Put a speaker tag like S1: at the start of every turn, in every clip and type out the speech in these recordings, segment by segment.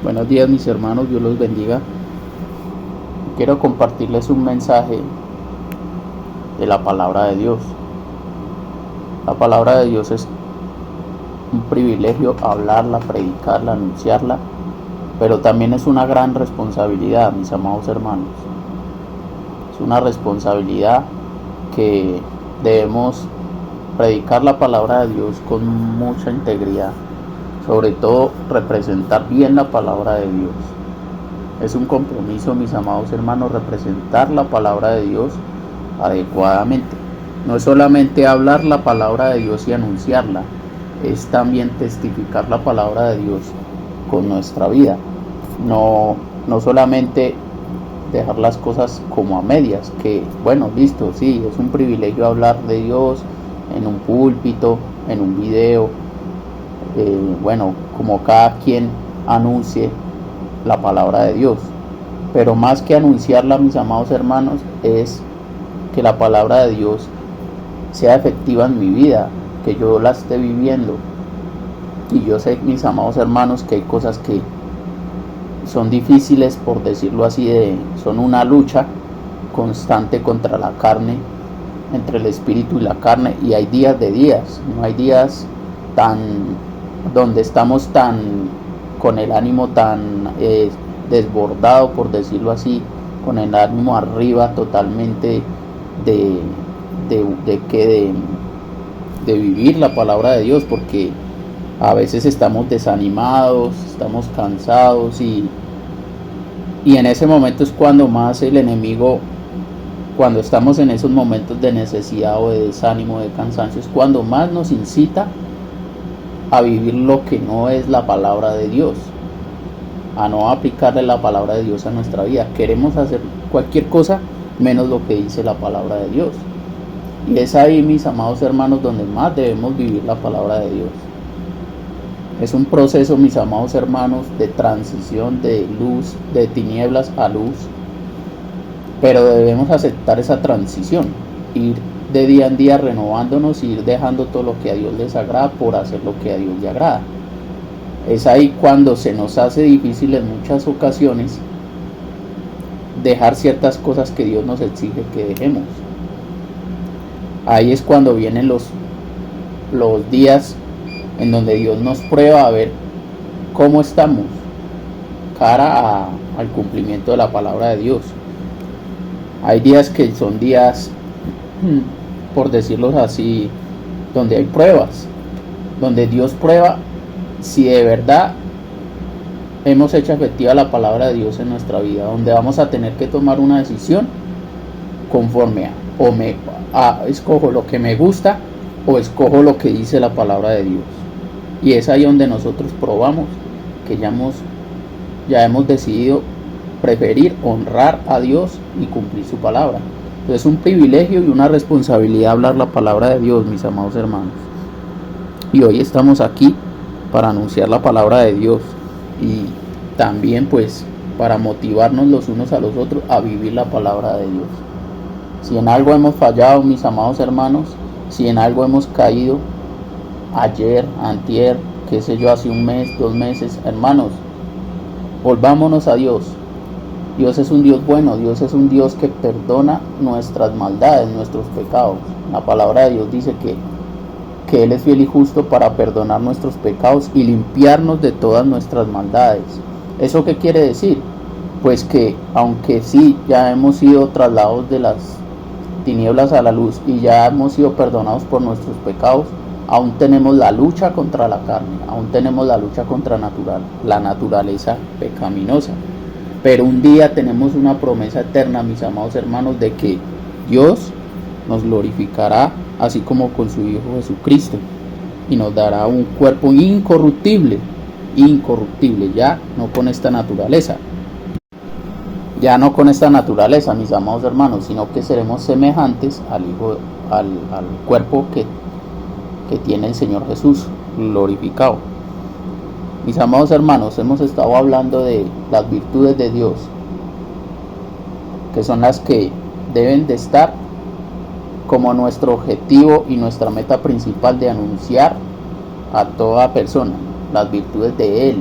S1: Buenos días mis hermanos, Dios los bendiga. Quiero compartirles un mensaje de la palabra de Dios. La palabra de Dios es un privilegio hablarla, predicarla, anunciarla, pero también es una gran responsabilidad, mis amados hermanos. Es una responsabilidad que debemos predicar la palabra de Dios con mucha integridad, sobre todo representar bien la palabra de Dios. Es un compromiso, mis amados hermanos, representar la palabra de Dios adecuadamente. No es solamente hablar la palabra de Dios y anunciarla, es también testificar la palabra de Dios con nuestra vida. No solamente dejar las cosas como a medias, que bueno, listo, sí, es un privilegio hablar de Dios en un púlpito, en un video, como cada quien anuncie la palabra de Dios. Pero más que anunciarla, mis amados hermanos, es que la palabra de Dios sea efectiva en mi vida, que yo la esté viviendo. Y yo sé, mis amados hermanos, que hay cosas que son difíciles, por decirlo así, son una lucha constante contra la carne, entre el espíritu y la carne, y hay días de días, no hay días donde estamos con el ánimo tan desbordado, por decirlo así, con el ánimo arriba totalmente de vivir la palabra de Dios, porque a veces estamos desanimados, estamos cansados y en ese momento es cuando más el enemigo, cuando estamos en esos momentos de necesidad o de desánimo, de cansancio, es cuando más nos incita a vivir lo que no es la palabra de Dios, a no aplicarle la palabra de Dios a nuestra vida. Queremos hacer cualquier cosa menos lo que dice la palabra de Dios. Y es ahí, mis amados hermanos, donde más debemos vivir la palabra de Dios. Es un proceso, mis amados hermanos, de transición de luz, de tinieblas a luz. Pero debemos aceptar esa transición, ir de día en día renovándonos y ir dejando todo lo que a Dios les agrada por hacer lo que a Dios le agrada. Es ahí cuando se nos hace difícil en muchas ocasiones dejar ciertas cosas que Dios nos exige que dejemos. Ahí es cuando vienen los días en donde Dios nos prueba a ver cómo estamos cara al cumplimiento de la palabra de Dios. Hay días que son días, por decirlo así, donde hay pruebas, donde Dios prueba si de verdad hemos hecho efectiva la palabra de Dios en nuestra vida, donde vamos a tener que tomar una decisión conforme escojo lo que me gusta o escojo lo que dice la palabra de Dios. Y es ahí donde nosotros probamos que ya hemos decidido preferir honrar a Dios y cumplir su palabra. Entonces es un privilegio y una responsabilidad hablar la palabra de Dios, mis amados hermanos. Y hoy estamos aquí para anunciar la palabra de Dios y también pues para motivarnos los unos a los otros a vivir la palabra de Dios. Si en algo hemos fallado, mis amados hermanos, si en algo hemos caído, ayer, antier, qué sé yo, hace un mes, 2 meses, hermanos, volvámonos a Dios. Dios es un Dios bueno, Dios es un Dios que perdona nuestras maldades, nuestros pecados. La palabra de Dios dice que Él es fiel y justo para perdonar nuestros pecados y limpiarnos de todas nuestras maldades. ¿Eso qué quiere decir? Pues que aunque sí, ya hemos sido trasladados de las tinieblas a la luz y ya hemos sido perdonados por nuestros pecados, aún tenemos la lucha contra la carne, aún tenemos la lucha contra la naturaleza pecaminosa. Pero un día tenemos una promesa eterna, mis amados hermanos, de que Dios nos glorificará así como con su Hijo Jesucristo y nos dará un cuerpo incorruptible, ya no con esta naturaleza. Ya no con esta naturaleza, mis amados hermanos, sino que seremos semejantes al cuerpo que tiene el Señor Jesús glorificado. Mis amados hermanos, hemos estado hablando de las virtudes de Dios, que son las que deben de estar como nuestro objetivo y nuestra meta principal de anunciar a toda persona las virtudes de Él,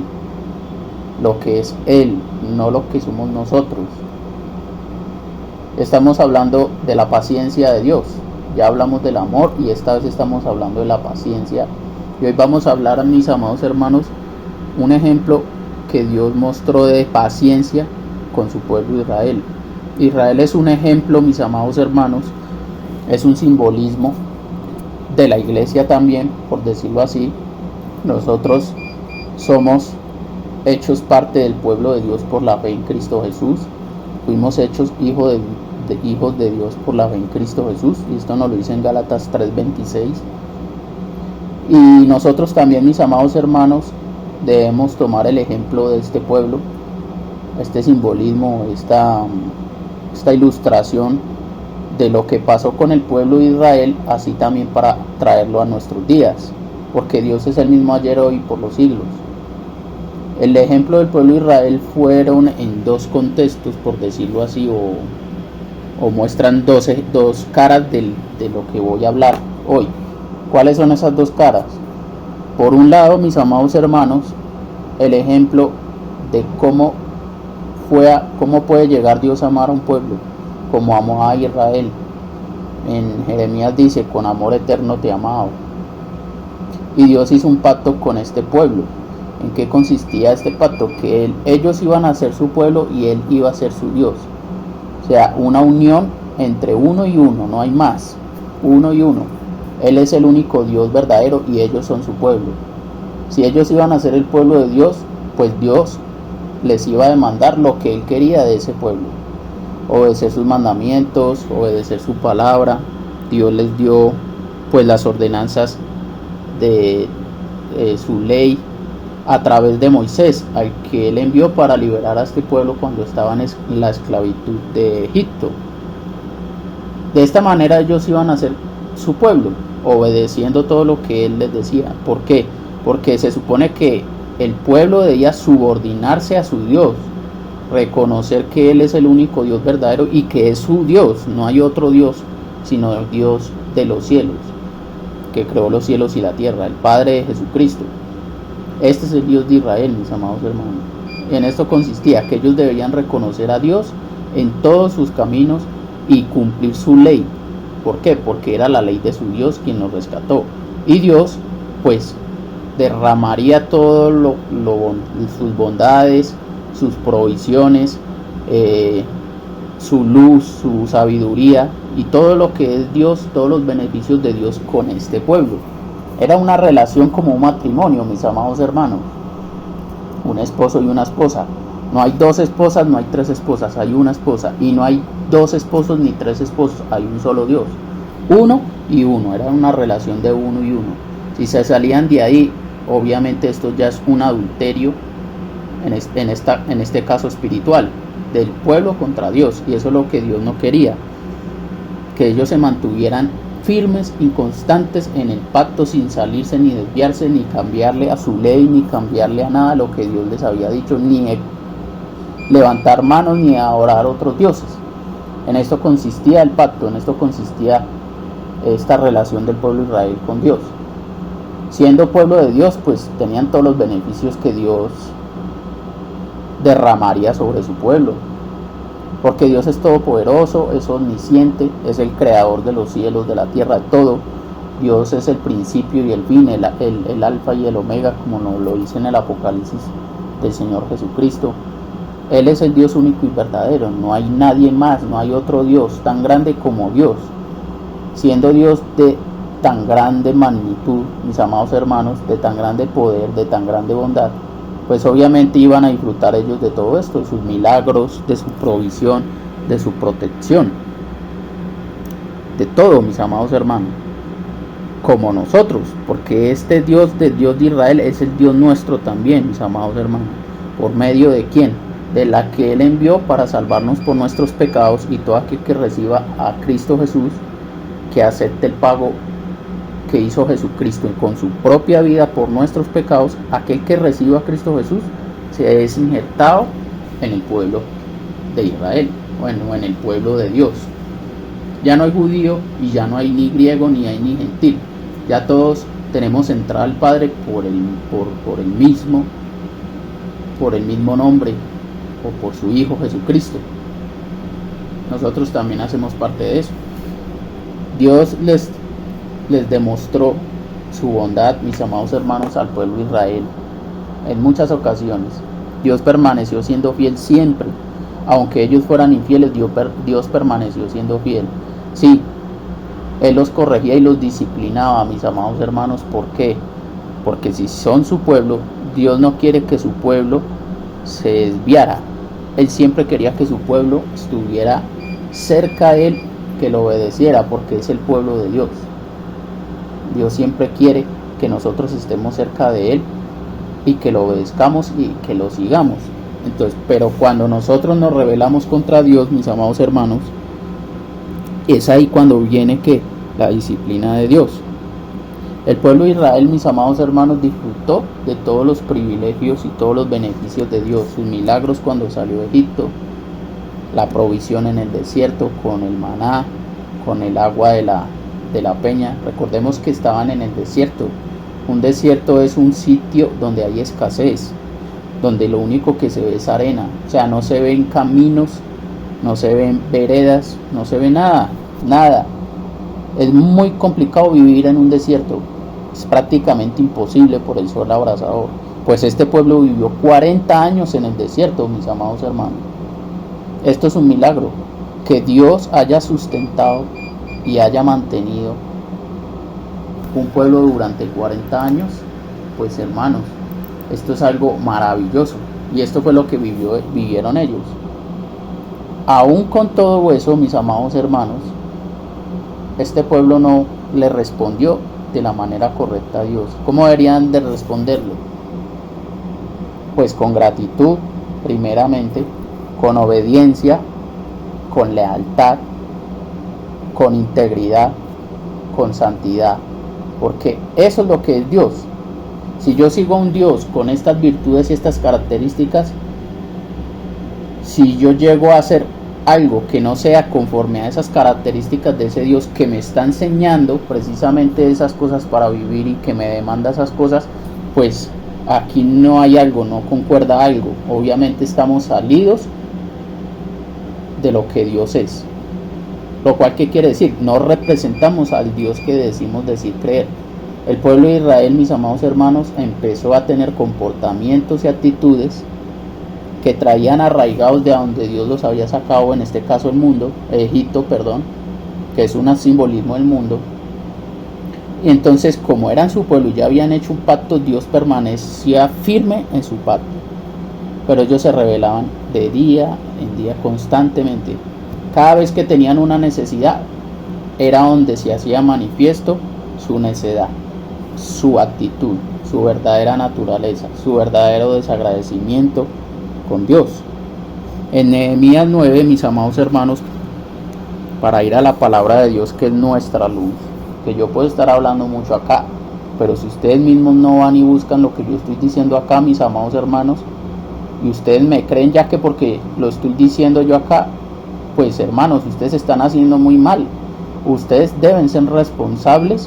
S1: lo que es Él, no lo que somos nosotros. Estamos hablando de la paciencia de Dios. Ya hablamos del amor y esta vez estamos hablando de la paciencia. Y hoy vamos a hablar, mis amados hermanos, un ejemplo que Dios mostró de paciencia con su pueblo Israel. Israel es un ejemplo, mis amados hermanos, es un simbolismo de la iglesia también, por decirlo así. Nosotros somos hechos parte del pueblo de Dios por la fe en Cristo Jesús. Fuimos hechos hijos de Dios por la fe en Cristo Jesús, y esto nos lo dice en Gálatas 3:26. Y nosotros también, mis amados hermanos, debemos tomar el ejemplo de este pueblo, este simbolismo, esta ilustración de lo que pasó con el pueblo de Israel, así también para traerlo a nuestros días, porque Dios es el mismo ayer, hoy y por los siglos. El ejemplo del pueblo de Israel fueron en dos contextos, por decirlo así, o muestran dos caras de lo que voy a hablar hoy. ¿Cuáles son esas dos caras? Por un lado, mis amados hermanos, el ejemplo de cómo puede llegar Dios a amar a un pueblo, como amó a Israel. En Jeremías dice: con amor eterno te he amado. Y Dios hizo un pacto con este pueblo. ¿En qué consistía este pacto? Que ellos iban a ser su pueblo y Él iba a ser su Dios. O sea, una unión entre uno y uno, no hay más. Uno y uno. Él es el único Dios verdadero y ellos son su pueblo. Si ellos iban a ser el pueblo de Dios, pues Dios les iba a demandar lo que Él quería de ese pueblo: obedecer sus mandamientos, obedecer su palabra. Dios les dio pues las ordenanzas de su ley a través de Moisés, al que Él envió para liberar a este pueblo cuando estaban en la esclavitud de Egipto. De esta manera ellos iban a ser su pueblo, obedeciendo todo lo que Él les decía. ¿Por qué? Porque se supone que el pueblo debía subordinarse a su Dios, reconocer que Él es el único Dios verdadero y que es su Dios, no hay otro Dios sino el Dios de los cielos, que creó los cielos y la tierra, el Padre de Jesucristo. Este es el Dios de Israel, mis amados hermanos. En esto consistía que ellos debían reconocer a Dios en todos sus caminos y cumplir su ley. ¿Por qué? Porque era la ley de su Dios quien los rescató. Y Dios, pues, derramaría todo sus bondades, sus provisiones, su luz, su sabiduría y todo lo que es Dios, todos los beneficios de Dios con este pueblo. Era una relación como un matrimonio, mis amados hermanos. Un esposo y una esposa. No hay dos esposas, no hay tres esposas, hay una esposa. Y no hay dos esposos ni tres esposos, hay un solo Dios. Uno y uno, era una relación de uno y uno. Si se salían de ahí, obviamente esto ya es un adulterio, en este caso espiritual, del pueblo contra Dios. Y eso es lo que Dios no quería, que ellos se mantuvieran firmes y constantes en el pacto, sin salirse ni desviarse, ni cambiarle a su ley, ni cambiarle a nada lo que Dios les había dicho, ni levantar manos, ni adorar a otros dioses. En esto consistía el pacto, en esto consistía esta relación del pueblo de Israel con Dios. Siendo pueblo de Dios, pues tenían todos los beneficios que Dios derramaría sobre su pueblo, porque Dios es todopoderoso, es omnisciente, es el creador de los cielos, de la tierra, de todo. Dios es el principio y el fin, el alfa y el omega, como nos lo dice en el Apocalipsis del Señor Jesucristo. Él es el Dios único y verdadero, no hay nadie más, no hay otro Dios tan grande como Dios. Siendo Dios de tan grande magnitud, mis amados hermanos, de tan grande poder, de tan grande bondad, pues obviamente iban a disfrutar ellos de todo esto, de sus milagros, de su provisión, de su protección, de todo, mis amados hermanos, como nosotros, porque este Dios de Israel es el Dios nuestro también, mis amados hermanos. ¿Por medio de quién? De la que Él envió para salvarnos por nuestros pecados, y todo aquel que reciba a Cristo Jesús, que acepte el pago que hizo Jesucristo con su propia vida por nuestros pecados, aquel que reciba a Cristo Jesús se es injertado en el pueblo de Israel, bueno, en el pueblo de Dios. Ya no hay judío y ya no hay ni griego ni hay ni gentil, ya todos tenemos entrada al Padre por el mismo por el mismo nombre o por su Hijo Jesucristo. Nosotros también hacemos parte de eso. Dios les demostró su bondad, mis amados hermanos, al pueblo de Israel en muchas ocasiones. Dios permaneció siendo fiel siempre. Aunque ellos fueran infieles, Dios permaneció siendo fiel. Sí, Él los corregía y los disciplinaba, mis amados hermanos. ¿Por qué? Porque si son su pueblo, Dios no quiere que su pueblo se desviara. Él siempre quería que su pueblo estuviera cerca de Él, que lo obedeciera, porque es el pueblo de Dios. Dios siempre quiere que nosotros estemos cerca de Él y que lo obedezcamos y que lo sigamos. Entonces, pero cuando nosotros nos rebelamos contra Dios, mis amados hermanos, es ahí cuando viene la disciplina de Dios. El pueblo de Israel, mis amados hermanos, disfrutó de todos los privilegios y todos los beneficios de Dios, sus milagros cuando salió de Egipto, la provisión en el desierto con el maná, con el agua de la peña. Recordemos que estaban en el desierto. Un desierto es un sitio donde hay escasez, donde lo único que se ve es arena, o sea, no se ven caminos, no se ven veredas, no se ve nada. Es muy complicado vivir en un desierto, es prácticamente imposible por el sol abrasador. Pues este pueblo vivió 40 años en el desierto, mis amados hermanos. Esto es un milagro, que Dios haya sustentado y haya mantenido un pueblo durante 40 años, pues hermanos, esto es algo maravilloso, y esto fue lo que vivieron ellos. Aún con todo eso, mis amados hermanos, este pueblo no le respondió de la manera correcta a Dios. ¿Cómo deberían de responderle? Pues con gratitud, primeramente, con obediencia, con lealtad, con integridad, con santidad, porque eso es lo que es Dios. Si yo sigo a un Dios con estas virtudes y estas características, si yo llego a hacer algo que no sea conforme a esas características de ese Dios que me está enseñando precisamente esas cosas para vivir y que me demanda esas cosas, pues aquí no hay algo, no concuerda algo. Obviamente estamos salidos de lo que Dios es. Lo cual, ¿qué quiere decir? No representamos al Dios que decimos decir creer. El pueblo de Israel, mis amados hermanos, empezó a tener comportamientos y actitudes que traían arraigados de donde Dios los había sacado, en este caso el mundo, Egipto, que es un simbolismo del mundo. Y entonces, como eran su pueblo y ya habían hecho un pacto, Dios permanecía firme en su pacto. Pero ellos se rebelaban de día en día constantemente. Cada vez que tenían una necesidad, era donde se hacía manifiesto su necedad, su actitud, su verdadera naturaleza, su verdadero desagradecimiento con Dios. En Nehemías 9, mis amados hermanos, para ir a la palabra de Dios, que es nuestra luz, que yo puedo estar hablando mucho acá, pero si ustedes mismos no van y buscan lo que yo estoy diciendo acá, mis amados hermanos, y ustedes me creen ya que porque lo estoy diciendo yo acá, pues hermanos, ustedes están haciendo muy mal. Ustedes deben ser responsables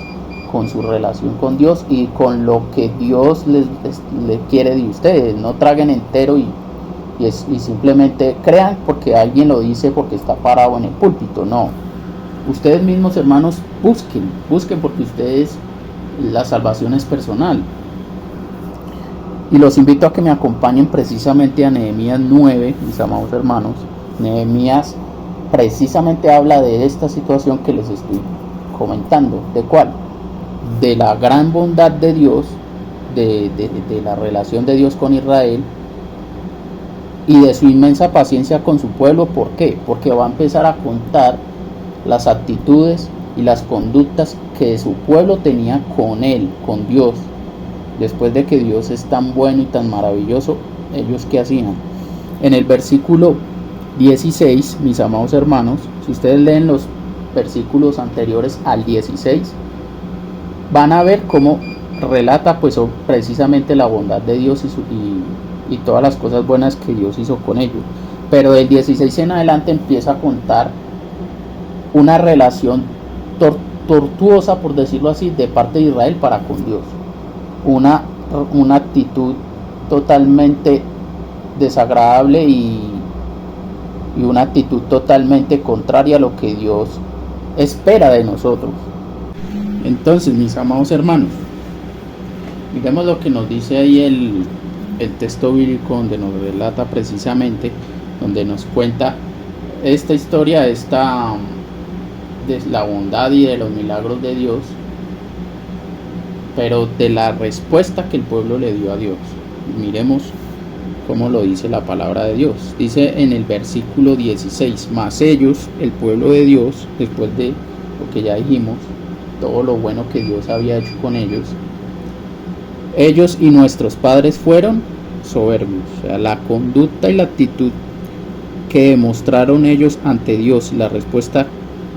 S1: con su relación con Dios y con lo que Dios les quiere de ustedes. No traguen entero y simplemente crean porque alguien lo dice porque está parado en el púlpito. No, ustedes mismos, hermanos, busquen porque ustedes, la salvación es personal. Y los invito a que me acompañen precisamente a Nehemías 9, mis amados hermanos. Nehemías precisamente habla de esta situación que les estoy comentando. ¿De cuál? De la gran bondad de Dios, de la relación de Dios con Israel y de su inmensa paciencia con su pueblo. ¿Por qué? Porque va a empezar a contar las actitudes y las conductas que su pueblo tenía con él, con Dios. Después de que Dios es tan bueno y tan maravilloso, ellos ¿qué hacían? En el versículo 16, mis amados hermanos, si ustedes leen los versículos anteriores al 16, van a ver cómo relata pues precisamente la bondad de Dios y todas las cosas buenas que Dios hizo con ellos. Pero del 16 en adelante empieza a contar una relación tortuosa, por decirlo así, de parte de Israel para con Dios. Una actitud totalmente desagradable y una actitud totalmente contraria a lo que Dios espera de nosotros. Entonces, mis amados hermanos, miremos lo que nos dice ahí el texto bíblico, donde nos relata precisamente, donde nos cuenta esta historia de la bondad y de los milagros de Dios, pero de la respuesta que el pueblo le dio a Dios. Miremos cómo lo dice la palabra de Dios. Dice en el versículo 16: mas ellos, el pueblo de Dios, después de lo que ya dijimos, todo lo bueno que Dios había hecho con ellos y nuestros padres fueron soberbios. O sea, la conducta y la actitud que demostraron ellos ante Dios, la respuesta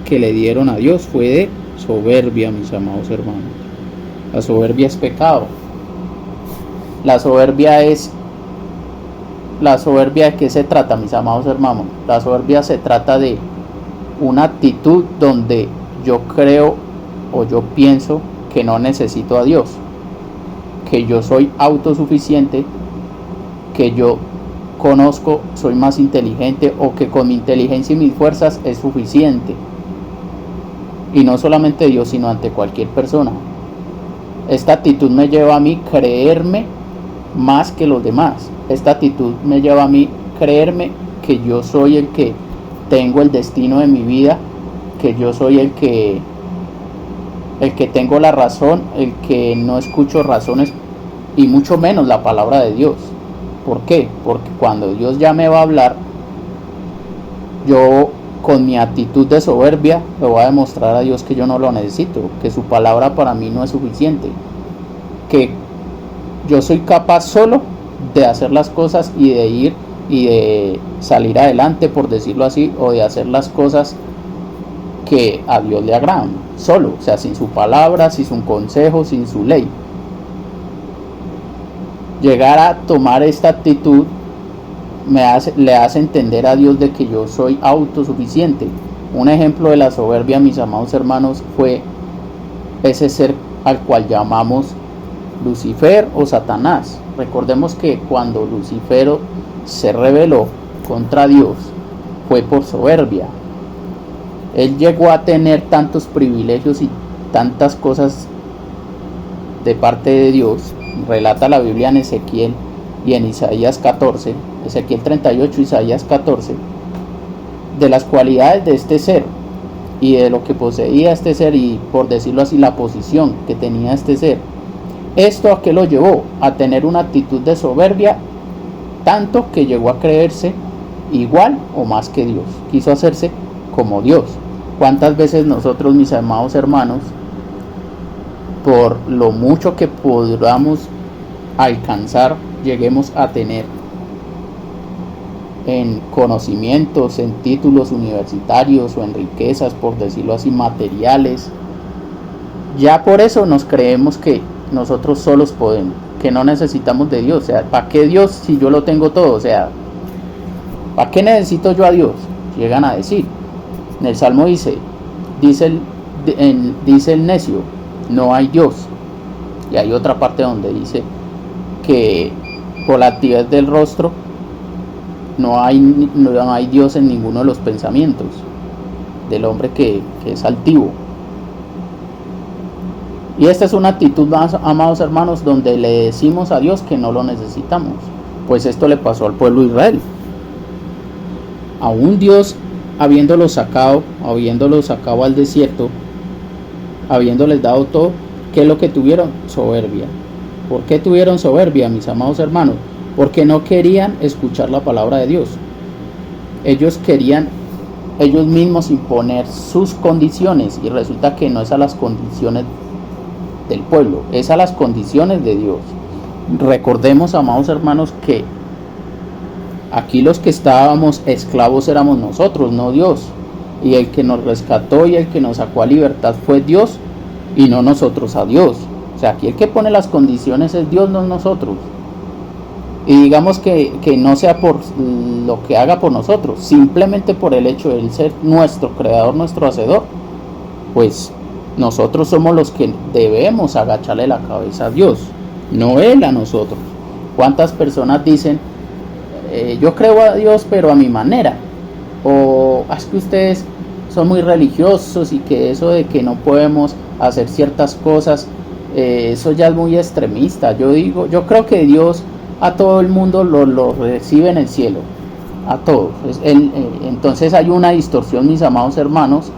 S1: que le dieron a Dios fue de soberbia, mis amados hermanos. La soberbia es pecado. La soberbia, ¿de qué se trata, mis amados hermanos? La soberbia se trata de una actitud donde yo creo o yo pienso que no necesito a Dios, que yo soy autosuficiente, que yo conozco, soy más inteligente, o que con mi inteligencia y mis fuerzas es suficiente. Y no solamente Dios, sino ante cualquier persona. Esta actitud me lleva a mí creerme más que los demás. Esta actitud me lleva a mí creerme que yo soy el que tengo el destino de mi vida, que yo soy el que tengo la razón, el que no escucho razones y mucho menos la palabra de Dios. ¿Por qué? Porque cuando Dios ya me va a hablar, yo con mi actitud de soberbia le voy a demostrar a Dios que yo no lo necesito, que su palabra para mí no es suficiente, que yo soy capaz solo de hacer las cosas y de ir y de salir adelante, por decirlo así, o de hacer las cosas que a Dios le agradan, solo, o sea, sin su palabra, sin su consejo, sin su ley. Llegar a tomar esta actitud le hace entender a Dios de que yo soy autosuficiente. Un ejemplo de la soberbia, mis amados hermanos, fue ese ser al cual llamamos Lucifer o Satanás. Recordemos que cuando Lucifer se rebeló contra Dios fue por soberbia. Él llegó a tener tantos privilegios y tantas cosas de parte de Dios. Relata la Biblia en Ezequiel y en Isaías 14, Ezequiel 38, Isaías 14, de las cualidades de este ser y de lo que poseía este ser, y por decirlo así, la posición que tenía este ser. ¿Esto a qué lo llevó? A tener una actitud de soberbia, tanto que llegó a creerse igual o más que Dios. Quiso hacerse como Dios. ¿Cuántas veces nosotros, mis amados hermanos, por lo mucho que podamos alcanzar, lleguemos a tener en conocimientos, en títulos universitarios o en riquezas, por decirlo así, materiales, ya por eso nos creemos que nosotros solos podemos, que no necesitamos de Dios? O sea, ¿para qué Dios si yo lo tengo todo? O sea, ¿para qué necesito yo a Dios? Llegan a decir. En el Salmo dice el necio: no hay Dios. Y hay otra parte donde dice que por la actividad del rostro no hay Dios en ninguno de los pensamientos del hombre que es altivo. Y esta es una actitud, más amados hermanos, donde le decimos a Dios que no lo necesitamos. Pues esto le pasó al pueblo de Israel. Aún Dios, habiéndolos sacado al desierto, habiéndoles dado todo, ¿qué es lo que tuvieron? Soberbia. ¿Por qué tuvieron soberbia, mis amados hermanos? Porque no querían escuchar la palabra de Dios. Ellos querían ellos mismos imponer sus condiciones, y resulta que no es a las condiciones del pueblo, es a las condiciones de Dios. Recordemos, amados hermanos, que aquí los que estábamos esclavos éramos nosotros, no Dios. Y el que nos rescató y el que nos sacó a libertad fue Dios, y no nosotros a Dios. O sea, aquí el que pone las condiciones es Dios, no nosotros. Y digamos que no sea por lo que haga por nosotros, simplemente por el hecho de él ser nuestro creador, nuestro hacedor, pues nosotros somos los que debemos agacharle la cabeza a Dios, no Él a nosotros. ¿Cuántas personas dicen, yo creo a Dios pero a mi manera, o es que ustedes son muy religiosos y que eso de que no podemos hacer ciertas cosas, eso ya es muy extremista. Yo creo que Dios a todo el mundo lo recibe en el cielo, a todos. Entonces hay una distorsión, mis amados hermanos,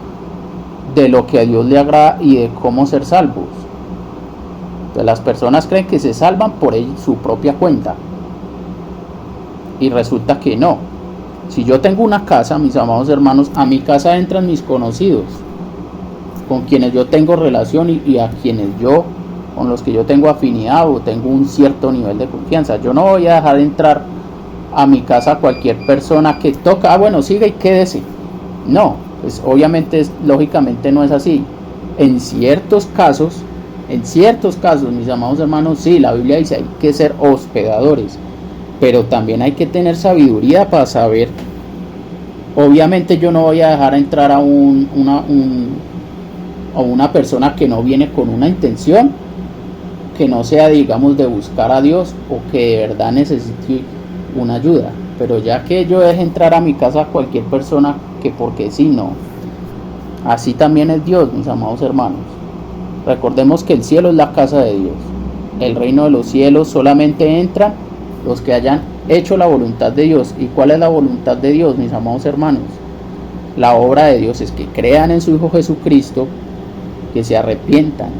S1: de lo que a Dios le agrada y de cómo ser salvos. Entonces, las personas creen que se salvan por su propia cuenta, y resulta que no. Si yo tengo una casa, mis amados hermanos, a mi casa entran mis conocidos, con quienes yo tengo relación y a quienes con los que yo tengo afinidad o tengo un cierto nivel de confianza. Yo no voy a dejar entrar a mi casa a cualquier persona que toca, bueno, siga y quédese. No, pues obviamente, lógicamente no es así. En ciertos casos, mis amados hermanos, sí, la Biblia dice hay que ser hospedadores, pero también hay que tener sabiduría para saber. Obviamente yo no voy a dejar entrar a una persona que no viene con una intención, que no sea, digamos, de buscar a Dios o que de verdad necesite una ayuda. Pero ya que yo deje entrar a mi casa a cualquier persona que porque sí, no. Así también es Dios, mis amados hermanos. Recordemos que el cielo es la casa de Dios. El reino de los cielos solamente entran los que hayan hecho la voluntad de Dios. ¿Y cuál es la voluntad de Dios, mis amados hermanos? La obra de Dios es que crean en su Hijo Jesucristo, que se arrepientan.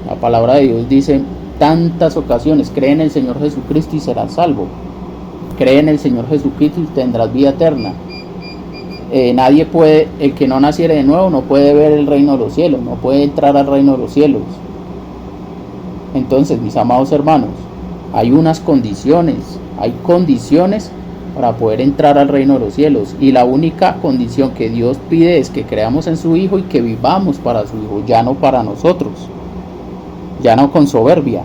S1: La palabra de Dios dice en tantas ocasiones: cree en el Señor Jesucristo y serás salvo. Cree en el Señor Jesucristo y tendrás vida eterna. Nadie puede, el que no naciere de nuevo no puede ver el reino de los cielos, no puede entrar al reino de los cielos. Entonces, mis amados hermanos, hay condiciones para poder entrar al reino de los cielos, y la única condición que Dios pide es que creamos en su Hijo y que vivamos para su Hijo, ya no para nosotros, ya no con soberbia.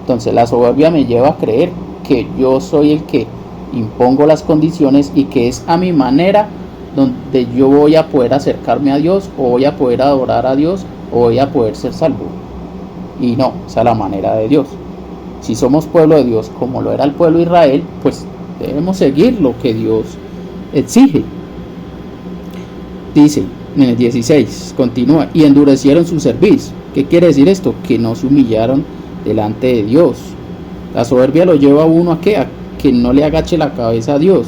S1: Entonces la soberbia me lleva a creer que yo soy el que impongo las condiciones y que es a mi manera donde yo voy a poder acercarme a Dios, o voy a poder adorar a Dios, o voy a poder ser salvo. Y no, esa es la manera de Dios. Si somos pueblo de Dios como lo era el pueblo de Israel, pues debemos seguir lo que Dios exige. Dice en el 16, continúa: y endurecieron su cerviz. ¿Qué quiere decir esto? Que no se humillaron delante de Dios. La soberbia lo lleva a uno a que no le agache la cabeza a Dios.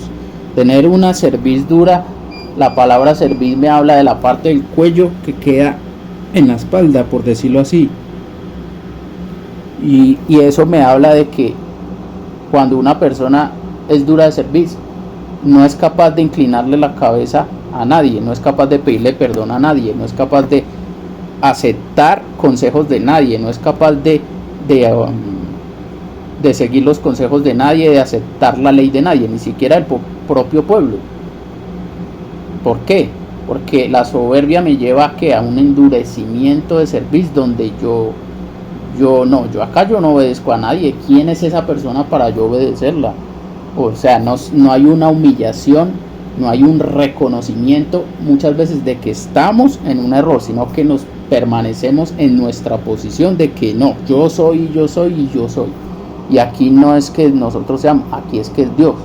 S1: Tener una cerviz dura, la palabra cerviz me habla de la parte del cuello que queda en la espalda, por decirlo así. Y eso me habla de que cuando una persona es dura de cerviz, no es capaz de inclinarle la cabeza a nadie, no es capaz de pedirle perdón a nadie, no es capaz de aceptar consejos de nadie, no es capaz de seguir los consejos de nadie, de aceptar la ley de nadie, ni siquiera del propio pueblo. ¿Por qué? Porque la soberbia me lleva a un endurecimiento de cerviz, donde yo acá yo no obedezco a nadie. ¿Quién es esa persona para yo obedecerla? O sea, no hay una humillación, no hay un reconocimiento muchas veces de que estamos en un error, sino que nos permanecemos en nuestra posición de que no, yo soy. Y aquí no es que nosotros seamos, aquí es que es Dios.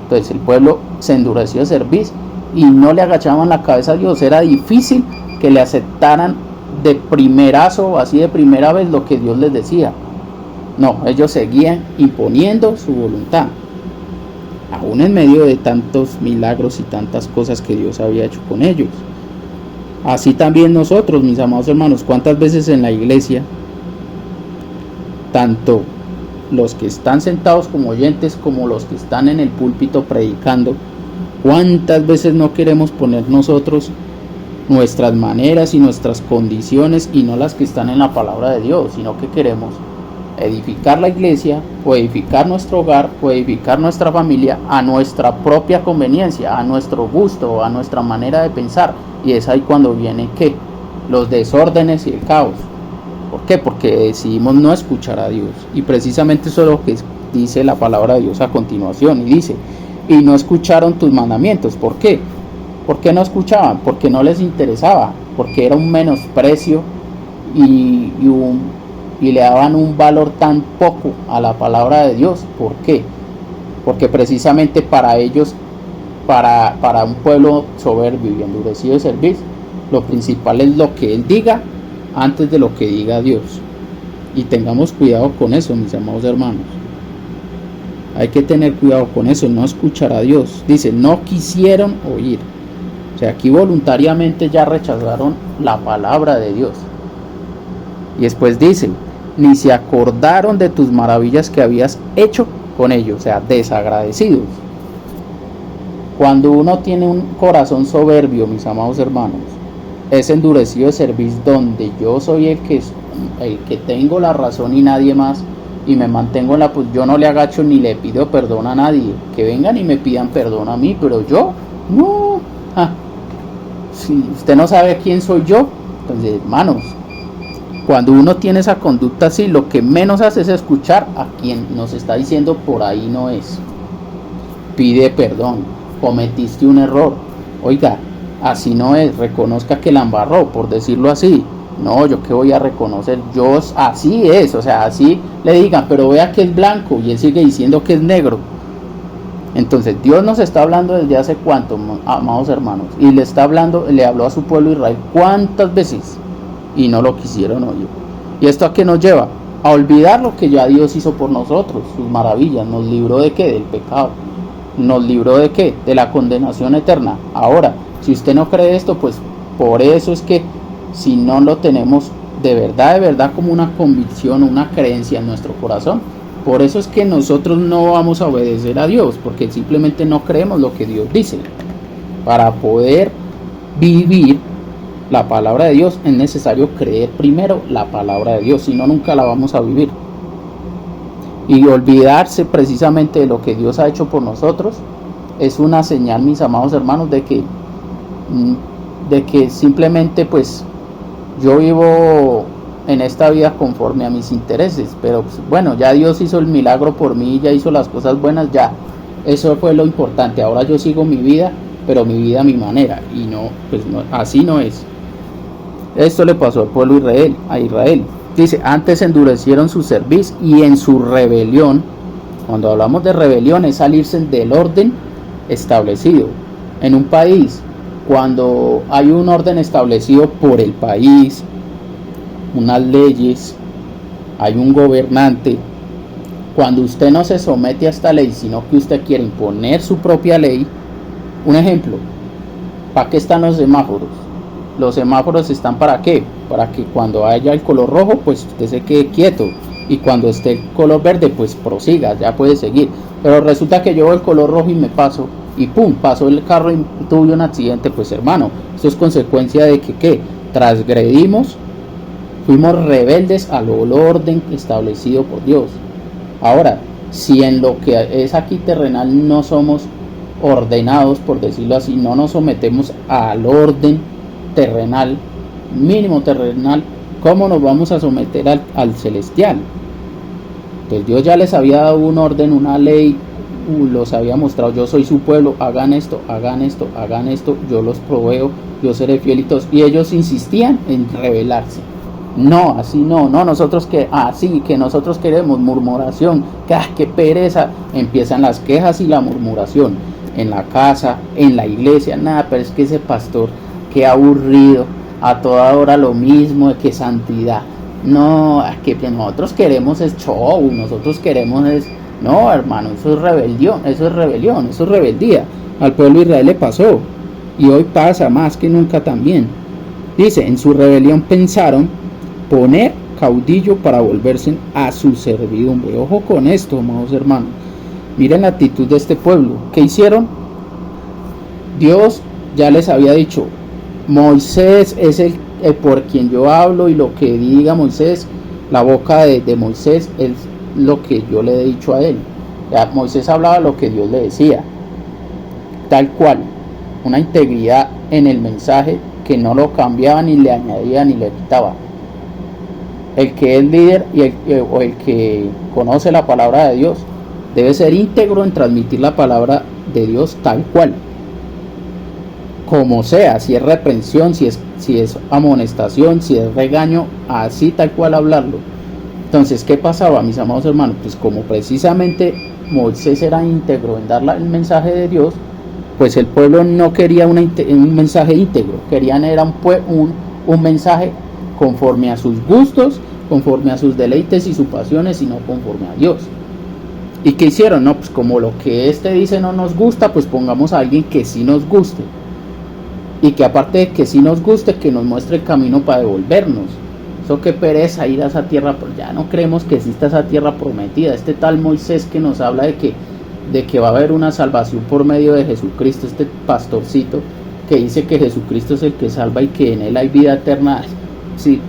S1: Entonces el pueblo se endureció de cerviz y no le agachaban la cabeza a Dios. Era difícil que le aceptaran de primerazo, así de primera vez, lo que Dios les decía. No, ellos seguían imponiendo su voluntad, aún en medio de tantos milagros y tantas cosas que Dios había hecho con ellos. Así también nosotros, mis amados hermanos, cuántas veces en la iglesia, tanto los que están sentados como oyentes, como los que están en el púlpito predicando, cuántas veces no queremos poner nosotros nuestras maneras y nuestras condiciones, y no las que están en la palabra de Dios, sino que queremos edificar la iglesia, o edificar nuestro hogar, o edificar nuestra familia a nuestra propia conveniencia, a nuestro gusto, a nuestra manera de pensar. Y es ahí cuando vienen los desórdenes y el caos. ¿Por qué? Porque decidimos no escuchar a Dios. Y precisamente eso es lo que dice la palabra de Dios a continuación, y dice: y no escucharon tus mandamientos. ¿Por qué? ¿Por qué no escuchaban? Porque no les interesaba, porque era un menosprecio y le daban un valor tan poco a la palabra de Dios. ¿Por qué? porque precisamente para ellos, para un pueblo soberbio y endurecido de servir, lo principal es lo que él diga antes de lo que diga Dios. Y tengamos cuidado con eso, mis amados hermanos. Hay que tener cuidado con eso, no escuchar a Dios. Dice, no quisieron oír. O sea, aquí voluntariamente ya rechazaron la palabra de Dios. Y después dice, ni se acordaron de tus maravillas que habías hecho con ellos. O sea, desagradecidos. Cuando uno tiene un corazón soberbio, mis amados hermanos, es endurecido de servir, donde yo soy el que tengo la razón y nadie más, y me mantengo en la, pues yo no le agacho ni le pido perdón a nadie. Que vengan y me pidan perdón a mí, pero yo no. Si usted no sabe quién soy yo, entonces, hermanos, cuando uno tiene esa conducta así, lo que menos hace es escuchar a quien nos está diciendo por ahí no es. Pide perdón, cometiste un error, oiga, así no es, reconozca que la embarró, por decirlo así. No, yo qué voy a reconocer, yo así es, o sea, así le digan, pero vea que es blanco y él sigue diciendo que es negro. Entonces Dios nos está hablando desde hace cuánto, amados hermanos, y le habló a su pueblo Israel cuántas veces, y no lo quisieron oír. ¿Y esto a qué nos lleva? A olvidar lo que ya Dios hizo por nosotros, sus maravillas. Nos libró de qué, del pecado. Nos libró de qué, de la condenación eterna. Ahora, si usted no cree esto, pues por eso es que si no lo tenemos de verdad como una convicción, una creencia en nuestro corazón, por eso es que nosotros no vamos a obedecer a Dios, porque simplemente no creemos lo que Dios dice. Para poder vivir la palabra de Dios es necesario creer primero la palabra de Dios, si no, nunca la vamos a vivir. Y olvidarse precisamente de lo que Dios ha hecho por nosotros es una señal, mis amados hermanos, de que simplemente pues yo vivo en esta vida conforme a mis intereses, pero pues, bueno, ya Dios hizo el milagro por mí, ya hizo las cosas buenas, ya, eso fue lo importante. Ahora yo sigo mi vida, pero mi vida a mi manera, y no, pues no, así no es. Esto le pasó al pueblo a Israel. Dice, antes endurecieron su cerviz y en su rebelión, cuando hablamos de rebelión es salirse del orden establecido. En un país, cuando hay un orden establecido por el país, unas leyes, hay un gobernante, cuando usted no se somete a esta ley, sino que usted quiere imponer su propia ley. Un ejemplo, ¿para qué están los semáforos? Los semáforos están ¿para qué? Para que cuando haya el color rojo, pues usted se quede quieto, y cuando esté el color verde, pues prosiga, ya puede seguir. Pero resulta que yo veo el color rojo y me paso, y pum, pasó el carro y tuve un accidente. Pues hermano, esto es consecuencia de que ¿qué? Transgredimos, fuimos rebeldes al orden establecido por Dios. Ahora, si en lo que es aquí terrenal no somos ordenados, por decirlo así, no nos sometemos al orden terrenal, mínimo terrenal, ¿cómo nos vamos a someter al celestial? Entonces Dios ya les había dado un orden, una ley, los había mostrado, yo soy su pueblo, hagan esto, hagan esto, hagan esto, yo los proveo, yo seré fiel, y ellos insistían en rebelarse. No, así no, nosotros que nosotros queremos murmuración, que pereza, empiezan las quejas y la murmuración, en la casa, en la iglesia, nada, pero es que ese pastor, qué aburrido, a toda hora lo mismo, que santidad. No, que nosotros queremos es show, nosotros queremos es, no hermano, eso es rebelión, eso es rebeldía. Al pueblo de Israel le pasó, y hoy pasa más que nunca también. Dice, en su rebelión pensaron poner caudillo para volverse a su servidumbre. Ojo con esto, amados hermanos. Miren la actitud de este pueblo. ¿Qué hicieron? Dios ya les había dicho, Moisés es el por quien yo hablo, y lo que diga Moisés, la boca de Moisés es lo que yo le he dicho a él. Ya, Moisés hablaba lo que Dios le decía, tal cual, una integridad en el mensaje que no lo cambiaba, ni le añadía, ni le quitaba. El que es líder o el que conoce la palabra de Dios debe ser íntegro en transmitir la palabra de Dios tal cual, como sea, si es reprensión, si es amonestación, si es regaño, así tal cual hablarlo. Entonces, ¿qué pasaba, mis amados hermanos? Pues como precisamente Moisés era íntegro en dar el mensaje de Dios, pues el pueblo no quería un mensaje íntegro, querían era un mensaje conforme a sus gustos, conforme a sus deleites y sus pasiones, y no conforme a Dios. ¿Y qué hicieron? No, pues como lo que este dice no nos gusta, pues pongamos a alguien que sí nos guste. Y que aparte de que sí nos guste, que nos muestre el camino para devolvernos. Eso qué pereza ir a esa tierra, pues ya no creemos que exista esa tierra prometida. Este tal Moisés que nos habla de que va a haber una salvación por medio de Jesucristo, este pastorcito que dice que Jesucristo es el que salva y que en él hay vida eterna. Sí,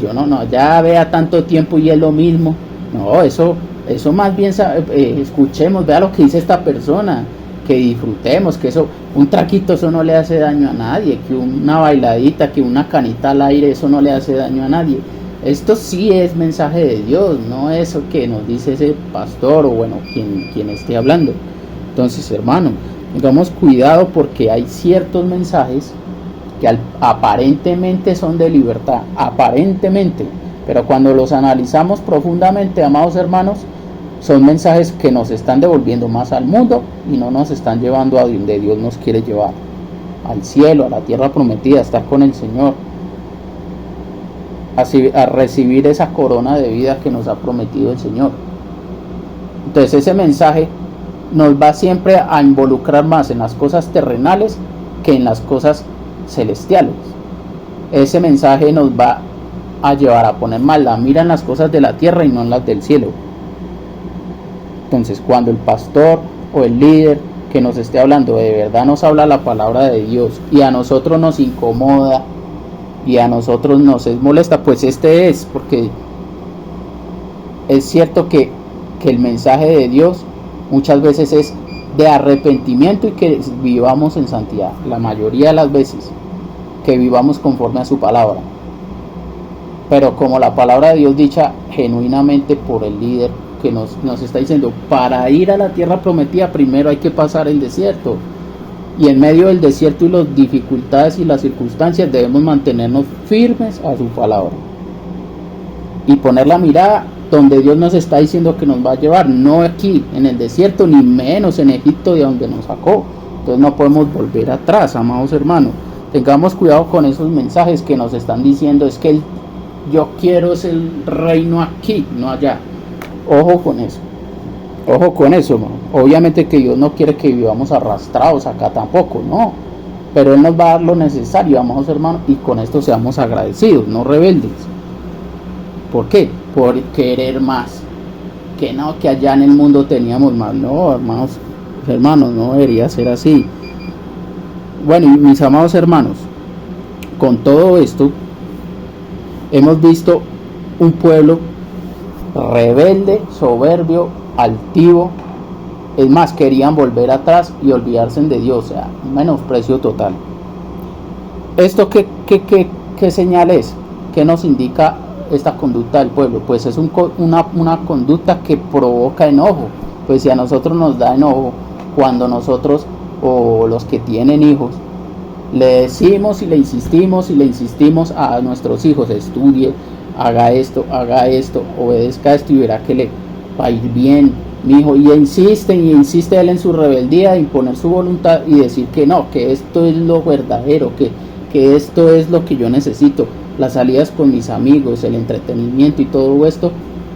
S1: yo no, ya vea tanto tiempo y es lo mismo. No, eso más bien escuchemos, vea lo que dice esta persona, que disfrutemos, que eso, un traquito, eso no le hace daño a nadie, que una bailadita, que una canita al aire, eso no le hace daño a nadie. Esto sí es mensaje de Dios, no eso que nos dice ese pastor o bueno, quien esté hablando. Entonces, hermano, tengamos cuidado porque hay ciertos mensajes que aparentemente son de libertad, aparentemente, pero cuando los analizamos profundamente, amados hermanos, son mensajes que nos están devolviendo más al mundo y no nos están llevando a donde Dios nos quiere llevar, al cielo, a la tierra prometida, a estar con el Señor, a recibir esa corona de vida que nos ha prometido el Señor. Entonces ese mensaje nos va siempre a involucrar más en las cosas terrenales que en las cosas celestiales. Ese mensaje nos va a llevar a poner más la mira en las cosas de la tierra y no en las del cielo. Entonces, cuando el pastor o el líder que nos esté hablando de verdad nos habla la palabra de Dios y a nosotros nos incomoda y a nosotros nos es molesta, pues porque es cierto que el mensaje de Dios muchas veces es de arrepentimiento y que vivamos en santidad, la mayoría de las veces que vivamos conforme a su palabra. Pero como la palabra de Dios dicha genuinamente por el líder que nos está diciendo, para ir a la tierra prometida primero hay que pasar el desierto, y en medio del desierto y las dificultades y las circunstancias debemos mantenernos firmes a su palabra y poner la mirada donde Dios nos está diciendo que nos va a llevar, no aquí en el desierto, ni menos en Egipto de donde nos sacó. Entonces no podemos volver atrás, amados hermanos. Tengamos cuidado con esos mensajes que nos están diciendo, es que yo quiero es el reino aquí, no allá. Ojo con eso, hermano. Obviamente que Dios no quiere que vivamos arrastrados acá tampoco, no, pero Él nos va a dar lo necesario, amados hermanos, y con esto seamos agradecidos, no rebeldes. ¿Por qué? Por querer más, que no, que allá en el mundo teníamos más. No, hermanos, no debería ser así. Bueno, y mis amados hermanos, con todo esto hemos visto un pueblo rebelde, soberbio, altivo. Es más, querían volver atrás y olvidarse de Dios, o sea, un menosprecio total. ¿Esto qué señal es? ¿Qué nos indica esta conducta del pueblo? Pues es una conducta que provoca enojo. Pues si a nosotros nos da enojo cuando nosotros o los que tienen hijos le decimos y le insistimos a nuestros hijos, estudie, haga esto, obedezca esto y verá que le va a ir bien, mi hijo, y insiste él en su rebeldía de imponer su voluntad y decir que no, que esto es lo verdadero, que esto es lo que yo necesito, las salidas con mis amigos, el entretenimiento y todo esto,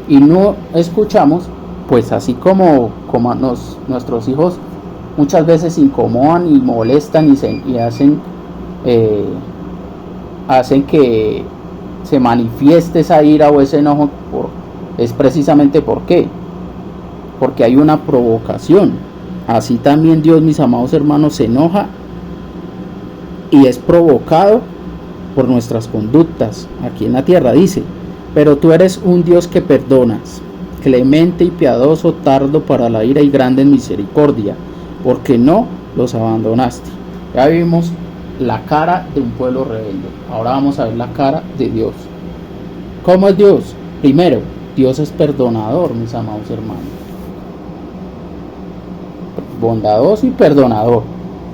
S1: y no escuchamos, pues así como nuestros hijos muchas veces incomodan y molestan y hacen que se manifieste esa ira o ese enojo, es precisamente porque hay una provocación. Así también Dios, mis amados hermanos, se enoja y es provocado por nuestras conductas aquí en la tierra. Dice: pero tú eres un Dios que perdonas, clemente y piadoso, tardo para la ira y grande en misericordia, porque no los abandonaste. Ya vimos la cara de un pueblo rebelde. Ahora vamos a ver la cara de Dios. ¿Cómo es Dios? Primero, Dios es perdonador, mis amados hermanos. Bondadoso y perdonador.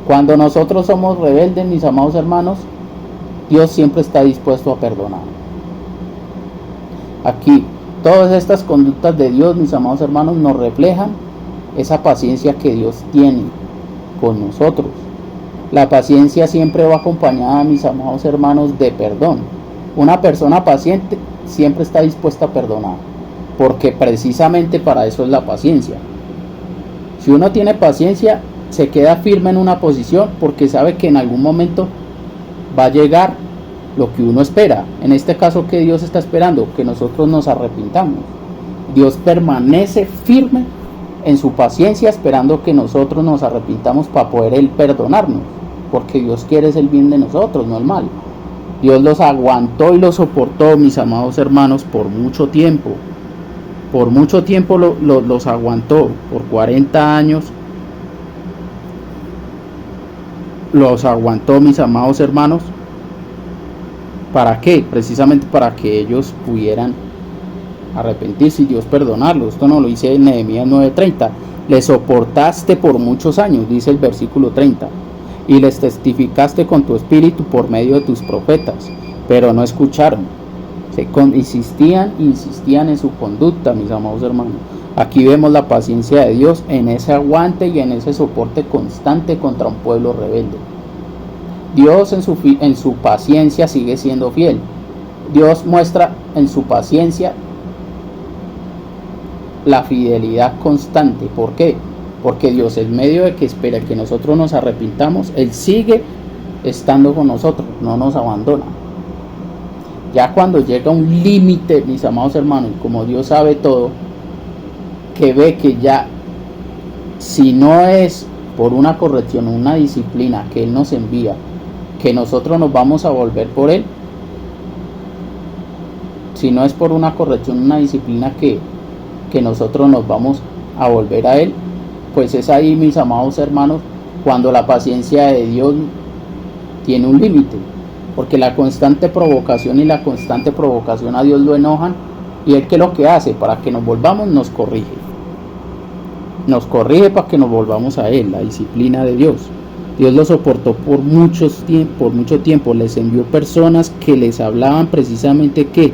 S1: Cuando nosotros somos rebeldes, mis amados hermanos, Dios siempre está dispuesto a perdonar. Aquí Todas estas conductas de Dios, mis amados hermanos, nos reflejan esa paciencia que Dios tiene con nosotros. La paciencia siempre va acompañada, mis amados hermanos, de perdón. Una persona paciente siempre está dispuesta a perdonar, porque precisamente para eso es la paciencia. Si uno tiene paciencia, se queda firme en una posición porque sabe que en algún momento va a llegar lo que uno espera. En este caso, ¿qué Dios está esperando? Que nosotros nos arrepintamos. Dios permanece firme en su paciencia, esperando que nosotros nos arrepintamos para poder Él perdonarnos, porque Dios quiere el bien de nosotros, no el mal. Dios los aguantó y los soportó, mis amados hermanos, por mucho tiempo. Por mucho tiempo los aguantó, por 40 años. Los aguantó, mis amados hermanos. ¿Para qué? Precisamente para que ellos pudieran arrepentirse y Dios perdonarlos. Esto no lo dice en Nehemías 9:30. Les soportaste por muchos años, dice el versículo 30, y les testificaste con tu espíritu por medio de tus profetas, pero no escucharon. Insistían en su conducta, mis amados hermanos. Aquí vemos la paciencia de Dios en ese aguante y en ese soporte constante contra un pueblo rebelde. Dios en su paciencia sigue siendo fiel. Dios muestra en su paciencia la fidelidad constante. ¿Por qué? Porque Dios, en medio de que espera que nosotros nos arrepintamos, Él sigue estando con nosotros, no nos abandona. Ya cuando llega un límite, mis amados hermanos, como Dios sabe todo, que ve que ya, si no es por una corrección, una disciplina que Él nos envía, que nosotros nos vamos a volver por Él, si no es por una corrección, una disciplina que nosotros nos vamos a volver a Él, pues es ahí, mis amados hermanos, cuando la paciencia de Dios tiene un límite, porque la constante provocación a Dios lo enojan, y Él, ¿qué es lo que hace? Para que nos volvamos, nos corrige para que nos volvamos a Él, la disciplina de Dios. Dios lo soportó por mucho tiempo, les envió personas que les hablaban precisamente que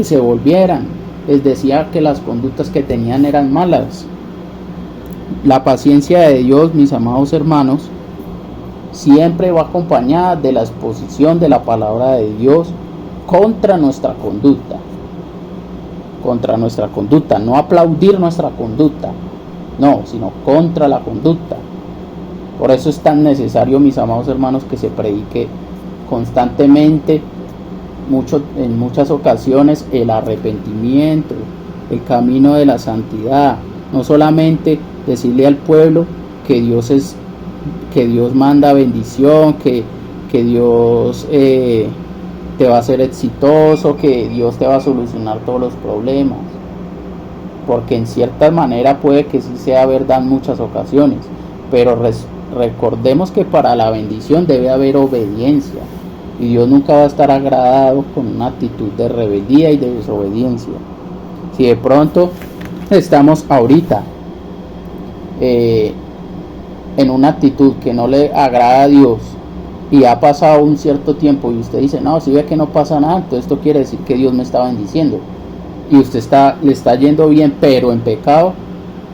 S1: se volvieran, les decía que las conductas que tenían eran malas. La paciencia de Dios, mis amados hermanos, siempre va acompañada de la exposición de la palabra de Dios contra nuestra conducta, no aplaudir nuestra conducta, no, sino contra la conducta. Por eso es tan necesario, mis amados hermanos, que se predique constantemente, en muchas ocasiones, el arrepentimiento, el camino de la santidad. No solamente decirle al pueblo que Dios manda bendición, que Dios te va a hacer exitoso, que Dios te va a solucionar todos los problemas, porque en cierta manera puede que sí sea verdad en muchas ocasiones, pero recordemos que para la bendición debe haber obediencia, y Dios nunca va a estar agradado con una actitud de rebeldía y de desobediencia. Si de pronto estamos ahorita en una actitud que no le agrada a Dios y ha pasado un cierto tiempo y usted dice, no, si ve que no pasa nada, entonces esto quiere decir que Dios me está bendiciendo y usted le está yendo bien, pero en pecado,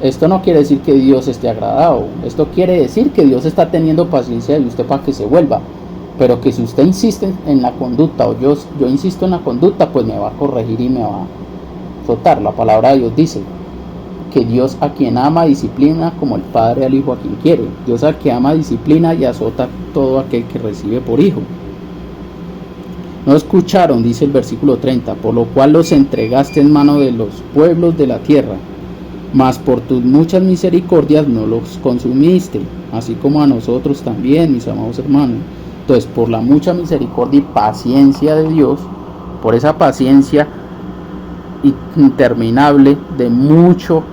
S1: esto no quiere decir que Dios esté agradado. Esto quiere decir que Dios está teniendo paciencia de usted para que se vuelva, pero que si usted insiste en la conducta, o yo insisto en la conducta, pues me va a corregir y me va a azotar. La palabra de Dios dice que Dios a quien ama disciplina, como el padre al hijo a quien quiere. Dios al que ama disciplina y azota todo aquel que recibe por hijo. No escucharon, dice el versículo 30, por lo cual los entregaste en mano de los pueblos de la tierra, mas por tus muchas misericordias no los consumiste, así como a nosotros también, mis amados hermanos. Entonces, por la mucha misericordia y paciencia de Dios, por esa paciencia interminable de mucho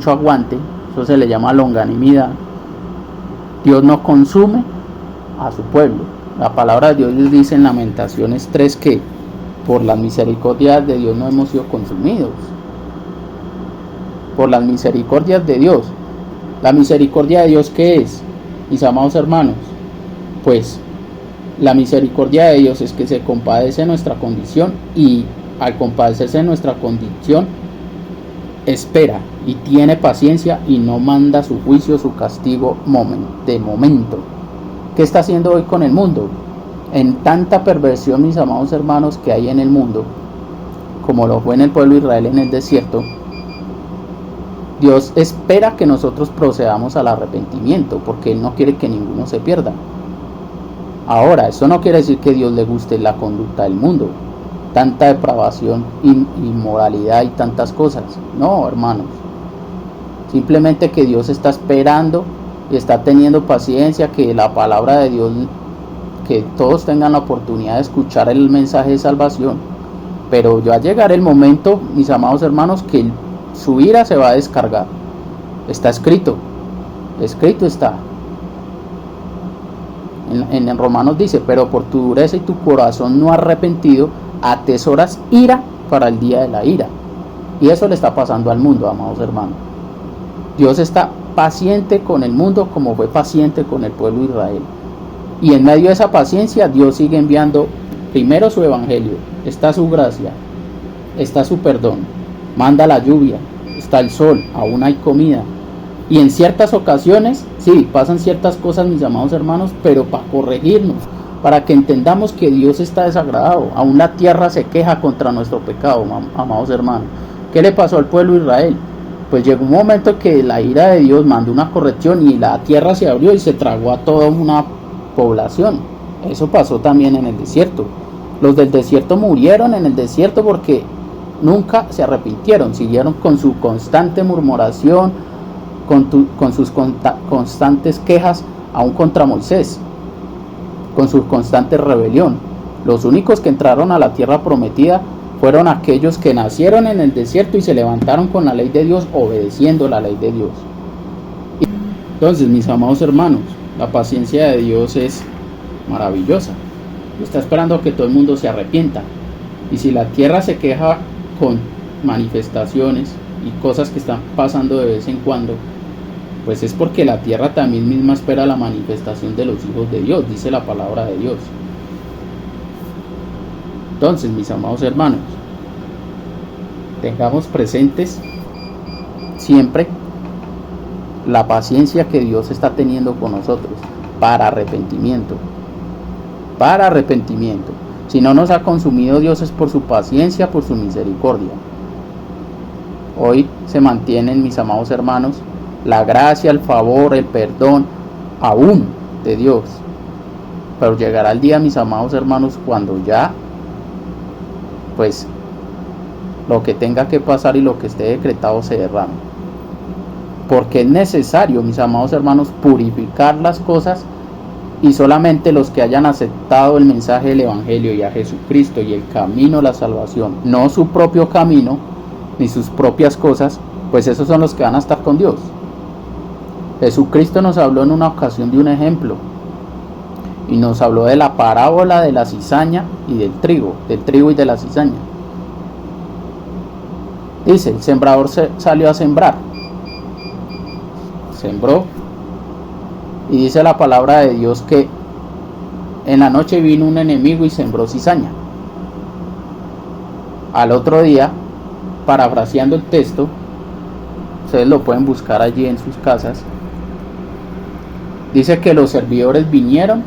S1: aguante, eso se le llama longanimidad, Dios no consume a su pueblo. La palabra de Dios dice en Lamentaciones 3 que por las misericordias de Dios no hemos sido consumidos. Por las misericordias de Dios. ¿La misericordia de Dios qué es, mis amados hermanos? Pues la misericordia de Dios es que se compadece de nuestra condición y al compadecerse de nuestra condición, espera y tiene paciencia y no manda su juicio, su castigo de momento. ¿Qué está haciendo hoy con el mundo? En tanta perversión, mis amados hermanos, que hay en el mundo, como lo fue en el pueblo de Israel en el desierto, Dios espera que nosotros procedamos al arrepentimiento, porque Él no quiere que ninguno se pierda. Ahora, eso no quiere decir que a Dios le guste la conducta del mundo, tanta depravación, inmoralidad y tantas cosas. No, hermanos. Simplemente que Dios está esperando y está teniendo paciencia, que la palabra de Dios, que todos tengan la oportunidad de escuchar el mensaje de salvación. Pero ya llegará el momento, mis amados hermanos, que su ira se va a descargar. Está escrito está. En Romanos dice: pero por tu dureza y tu corazón no arrepentido, atesoras ira para el día de la ira. Y eso le está pasando al mundo, amados hermanos. Dios está paciente con el mundo como fue paciente con el pueblo de Israel. Y en medio de esa paciencia, Dios sigue enviando primero su evangelio, está su gracia, está su perdón, manda la lluvia, está el sol, aún hay comida. Y en ciertas ocasiones, sí, pasan ciertas cosas, mis amados hermanos, pero para corregirnos, para que entendamos que Dios está desagradado. Aún la tierra se queja contra nuestro pecado, amados hermanos. ¿Qué le pasó al pueblo de Israel? Pues llegó un momento que la ira de Dios mandó una corrección y la tierra se abrió y se tragó a toda una población. Eso pasó también en el desierto. Los del desierto murieron en el desierto porque nunca se arrepintieron, siguieron con su constante murmuración, con sus constantes quejas aún contra Moisés, con su constante rebelión. Los únicos que entraron a la tierra prometida fueron aquellos que nacieron en el desierto y se levantaron con la ley de Dios, obedeciendo la ley de Dios. Entonces, mis amados hermanos, la paciencia de Dios es maravillosa. Está esperando que todo el mundo se arrepienta. Y si la tierra se queja con manifestaciones y cosas que están pasando de vez en cuando, pues es porque la tierra también misma espera la manifestación de los hijos de Dios, dice la palabra de Dios. Entonces, mis amados hermanos, tengamos presentes siempre la paciencia que Dios está teniendo con nosotros para arrepentimiento. Para arrepentimiento. Si no nos ha consumido Dios es por su paciencia, por su misericordia. Hoy se mantienen, mis amados hermanos, la gracia, el favor, el perdón aún de Dios. Pero llegará el día, mis amados hermanos, cuando ya pues lo que tenga que pasar y lo que esté decretado se derrame. Porque es necesario, mis amados hermanos, purificar las cosas, y solamente los que hayan aceptado el mensaje del evangelio y a Jesucristo y el camino de la salvación, no su propio camino ni sus propias cosas, pues esos son los que van a estar con Dios. Jesucristo nos habló en una ocasión de un ejemplo y nos habló de la parábola de la cizaña y del trigo y de la cizaña. Dice: el sembrador salió a sembrar, sembró, y dice la palabra de Dios que en la noche vino un enemigo y sembró cizaña. Al otro día, parafraseando el texto, ustedes lo pueden buscar allí en sus casas, dice que los servidores vinieron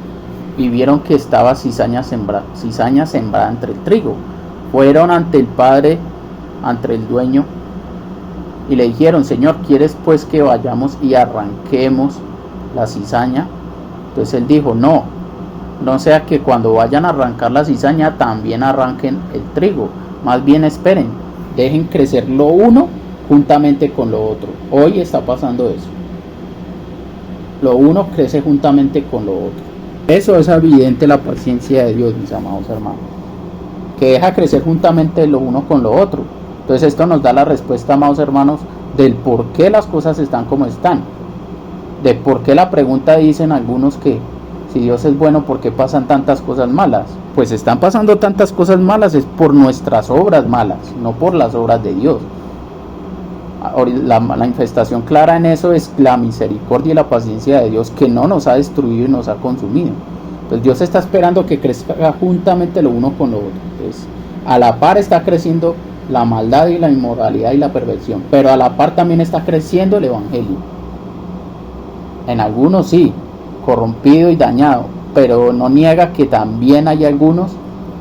S1: y vieron que estaba cizaña sembrada entre el trigo. Fueron ante el padre, ante el dueño, y le dijeron: Señor, ¿quieres pues que vayamos y arranquemos la cizaña? Entonces él dijo: no sea que cuando vayan a arrancar la cizaña también arranquen el trigo. Más bien esperen, dejen crecer lo uno juntamente con lo otro. Hoy está pasando eso. Lo uno crece juntamente con lo otro. Eso es evidente la paciencia de Dios, mis amados hermanos, que deja crecer juntamente lo uno con lo otro. Entonces esto nos da la respuesta, amados hermanos, del por qué las cosas están como están. De por qué la pregunta dicen algunos que si Dios es bueno, ¿por qué pasan tantas cosas malas? Pues están pasando tantas cosas malas es por nuestras obras malas, no por las obras de Dios. La manifestación clara en eso es la misericordia y la paciencia de Dios, que no nos ha destruido y nos ha consumido. Pues Dios está esperando que crezca juntamente lo uno con lo otro. Entonces, A la par está creciendo la maldad y la inmoralidad y la perversión, pero a la par también está creciendo el evangelio. En algunos sí, corrompido y dañado, pero no niega que también hay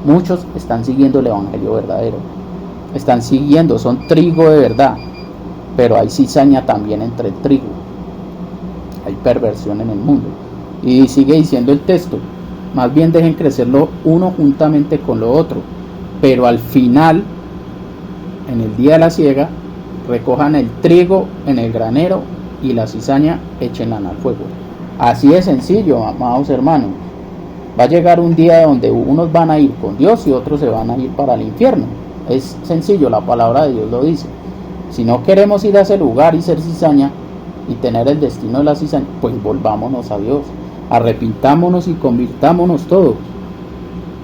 S1: muchos están siguiendo el evangelio verdadero. Están siguiendo, son trigo de verdad, pero hay cizaña también entre el trigo. Hay perversión en el mundo. Y sigue diciendo el texto, más bien dejen crecer lo uno juntamente con lo otro, pero al final, en el día de la siega, recojan el trigo en el granero y la cizaña échenla al fuego. Así de sencillo, amados hermanos. Va a llegar un día donde unos van a ir con Dios y otros se van a ir para el infierno. Es sencillo, la palabra de Dios lo dice. Si no queremos ir a ese lugar y ser cizaña y tener el destino de la cizaña, pues volvámonos a Dios. Arrepintámonos y convirtámonos todos.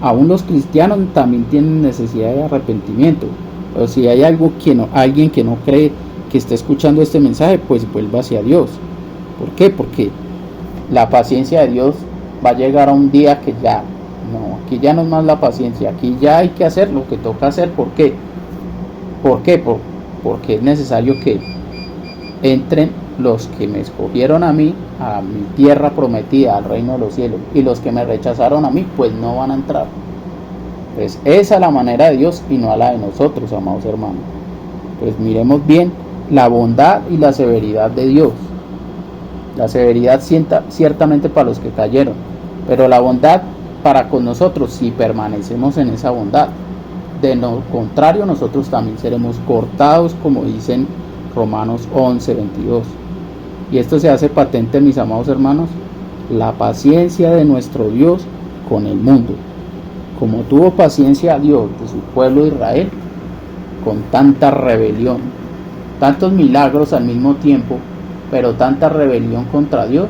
S1: Aún los cristianos también tienen necesidad de arrepentimiento. Pero si hay alguien que no cree que esté escuchando este mensaje, pues vuelva hacia Dios. ¿Por qué? Porque la paciencia de Dios va a llegar a un día que ya, no, aquí ya no es más la paciencia, aquí ya hay que hacer lo que toca hacer. ¿Por qué? Porque es necesario que entren los que me escogieron a mí, a mi tierra prometida, al reino de los cielos, y los que me rechazaron a mí, pues no van a entrar. Pues esa es la manera de Dios y no a la de nosotros, amados hermanos. Pues miremos bien la bondad y la severidad de Dios. La severidad ciertamente para los que cayeron, pero la bondad para con nosotros si permanecemos en esa bondad. De lo contrario, nosotros también seremos cortados, como dicen Romanos 11:22. Y esto se hace patente, mis amados hermanos, la paciencia de nuestro Dios con el mundo. Como tuvo paciencia Dios de su pueblo Israel, con tanta rebelión, tantos milagros al mismo tiempo, pero tanta rebelión contra Dios,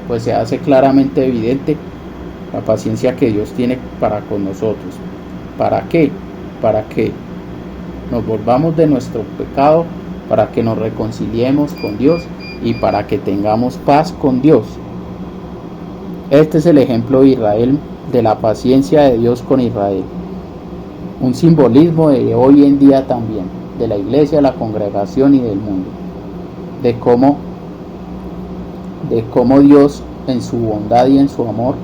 S1: pues se hace claramente evidente la paciencia que Dios tiene para con nosotros. ¿Para qué? Para que nos volvamos de nuestro pecado, para que nos reconciliemos con Dios y para que tengamos paz con Dios. Este es el ejemplo de Israel, de la paciencia de Dios con Israel. Un simbolismo de hoy en día también, de la iglesia, la congregación y del mundo. De cómo Dios en su bondad y en su amor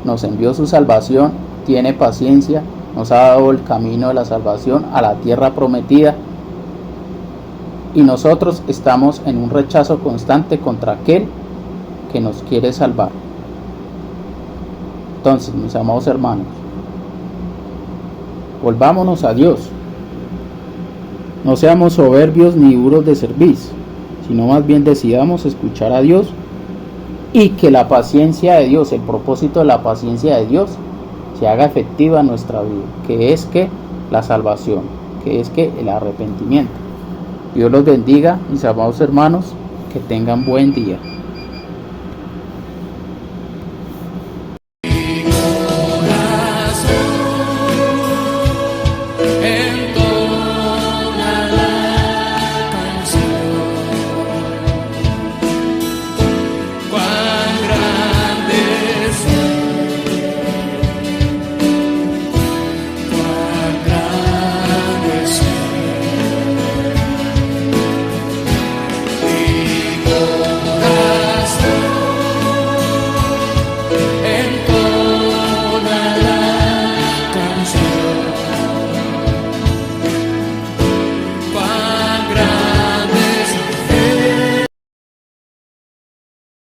S1: nos envió su salvación, tiene paciencia, nos ha dado el camino de la salvación a la tierra prometida, y nosotros estamos en un rechazo constante contra aquel que nos quiere salvar. Entonces, mis amados hermanos, volvámonos a Dios. No seamos soberbios ni duros de cerviz, sino más bien decidamos escuchar a Dios, y que la paciencia de Dios, el propósito de la paciencia de Dios, se haga efectiva en nuestra vida, que es que la salvación, que es que el arrepentimiento. Dios los bendiga, mis amados hermanos, que tengan buen día.